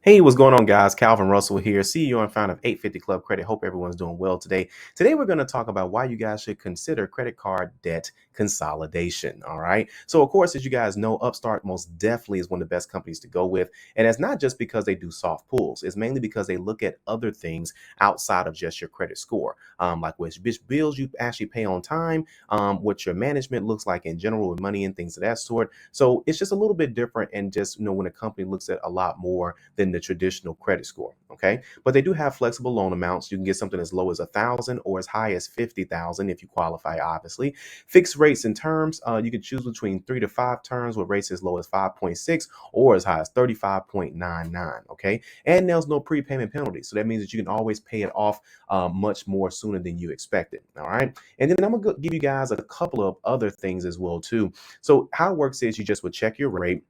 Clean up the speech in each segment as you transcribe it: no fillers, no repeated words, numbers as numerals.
Hey, what's going on, guys? Calvin Russell here, CEO and founder of 850 Club Credit. Hope everyone's doing well today. Today, we're going to talk about why you guys should consider credit card debt consolidation. All right. So, of course, as you guys know, Upstart most definitely is one of the best companies to go with. And it's not just because they do soft pulls, it's mainly because they look at other things outside of just your credit score, like which bills you actually pay on time, what your management looks like in general with money and things of that sort. So, it's just a little bit different. And just, when a company looks at a lot more than the traditional credit score. Okay. But they do have flexible loan amounts. You can get something as low as 1,000 or as high as 50,000 if you qualify, obviously. Fixed rates and terms, you can choose between 3 to 5 terms with rates as low as 5.6 or as high as 35.99. Okay. And there's no prepayment penalty. So that means that you can always pay it off much more sooner than you expected. All right. And then I'm going to give you guys a couple of other things as well, too. So how it works is you just would check your rate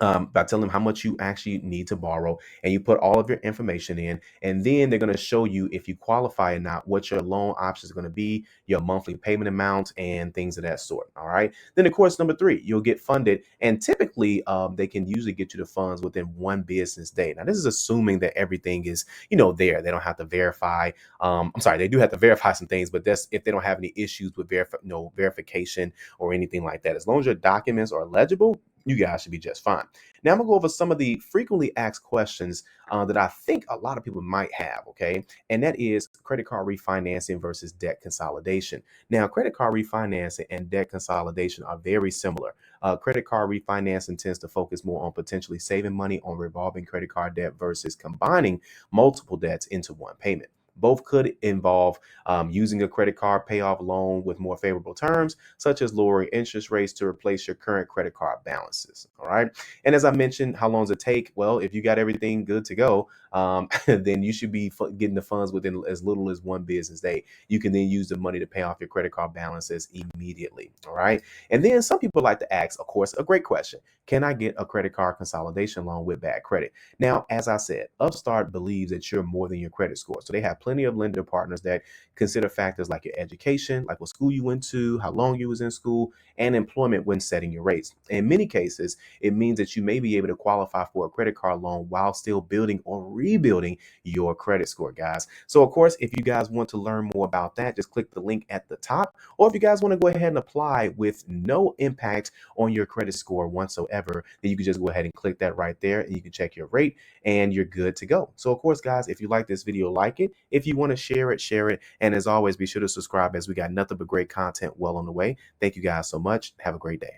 by telling them how much you actually need to borrow, and you put all of your information in, and then they're going to show you if you qualify or not, what your loan options are going to be, your monthly payment amount, and things of that sort. All right. Then, of course, number three, you'll get funded, and typically they can usually get you the funds within 1 business day. Now, this is assuming that everything is there. They don't have to verify. I'm sorry, they do have to verify some things, but that's if they don't have any issues with verification or anything like that. As long as your documents are legible, you guys should be just fine. Now, I'm gonna go over some of the frequently asked questions that I think a lot of people might have, okay? And that is credit card refinancing versus debt consolidation. Now, credit card refinancing and debt consolidation are very similar. Credit card refinancing tends to focus more on potentially saving money on revolving credit card debt versus combining multiple debts into one payment. Both could involve using a credit card payoff loan with more favorable terms, such as lowering interest rates to replace your current credit card balances. All right. And as I mentioned, how long does it take? Well, if you got everything good to go, then you should be getting the funds within as little as 1 business day. You can then use the money to pay off your credit card balances immediately. All right. And then some people like to ask, of course, a great question: can I get a credit card consolidation loan with bad credit? Now, as I said, Upstart believes that you're more than your credit score. So they have plenty of lender partners that consider factors like your education, like what school you went to, how long you was in school, and employment when setting your rates. In many cases, it means that you may be able to qualify for a credit card loan while still building or rebuilding your credit score, guys. So, of course, if you guys want to learn more about that, just click the link at the top. Or if you guys want to go ahead and apply with no impact on your credit score whatsoever, then you can just go ahead and click that right there, and you can check your rate and you're good to go. So, of course, guys, if you like this video, like it. If you want to share it, share it. And as always, be sure to subscribe as we got nothing but great content well on the way. Thank you guys so much. Have a great day.